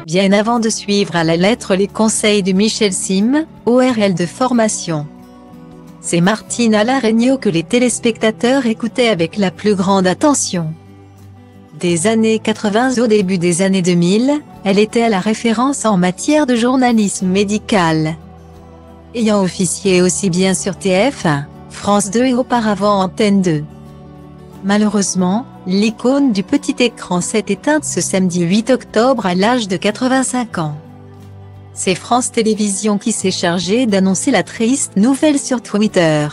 bien avant de suivre à la lettre les conseils de Michel Sim, ORL de formation. C'est Martine Alain Regnault que les téléspectateurs écoutaient avec la plus grande attention. Des années 80 au début des années 2000, elle était la référence en matière de journalisme médical. Ayant officié aussi bien sur TF1, France 2 et auparavant Antenne 2. Malheureusement, l'icône du petit écran s'est éteinte ce samedi 8 octobre à l'âge de 85 ans. C'est France Télévisions qui s'est chargé d'annoncer la triste nouvelle sur Twitter.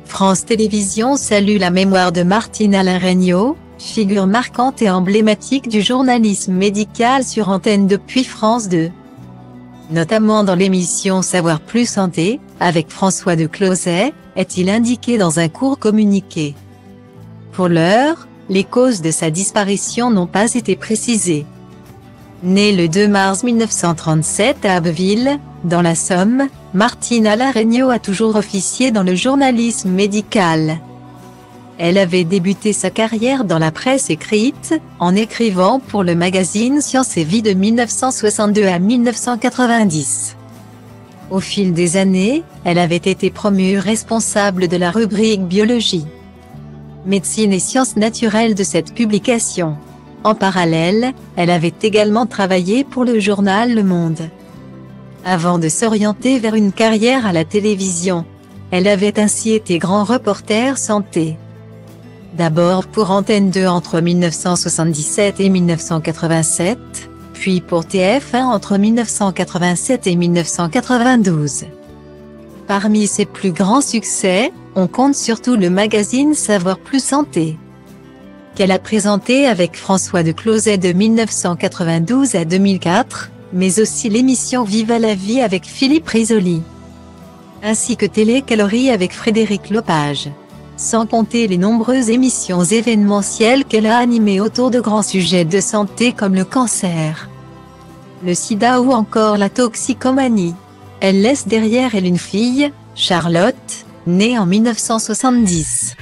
France Télévisions salue la mémoire de Martine Alain Regnault, figure marquante et emblématique du journalisme médical sur Antenne depuis France 2. Notamment dans l'émission Savoir Plus Santé, avec François de Closet, est-il indiqué dans un court communiqué. Pour l'heure, les causes de sa disparition n'ont pas été précisées. Née le 2 mars 1937 à Abbeville, dans la Somme, Martine Alain Regnault a toujours officié dans le journalisme médical. Elle avait débuté sa carrière dans la presse écrite, en écrivant pour le magazine Science et Vie de 1962 à 1990. Au fil des années, elle avait été promue responsable de la rubrique Biologie, Médecine et Sciences naturelles de cette publication. En parallèle, elle avait également travaillé pour le journal Le Monde. Avant de s'orienter vers une carrière à la télévision, elle avait ainsi été grand reporter santé. D'abord pour Antenne 2 entre 1977 et 1987, puis pour TF1 entre 1987 et 1992. Parmi ses plus grands succès, on compte surtout le magazine Savoir Plus Santé, qu'elle a présenté avec François de Closet de 1992 à 2004, mais aussi l'émission Viva la vie avec Philippe Risoli, ainsi que Télécalories avec Frédéric Lopage, sans compter les nombreuses émissions événementielles qu'elle a animées autour de grands sujets de santé comme le cancer, le sida ou encore la toxicomanie. Elle laisse derrière elle une fille, Charlotte, née en 1970.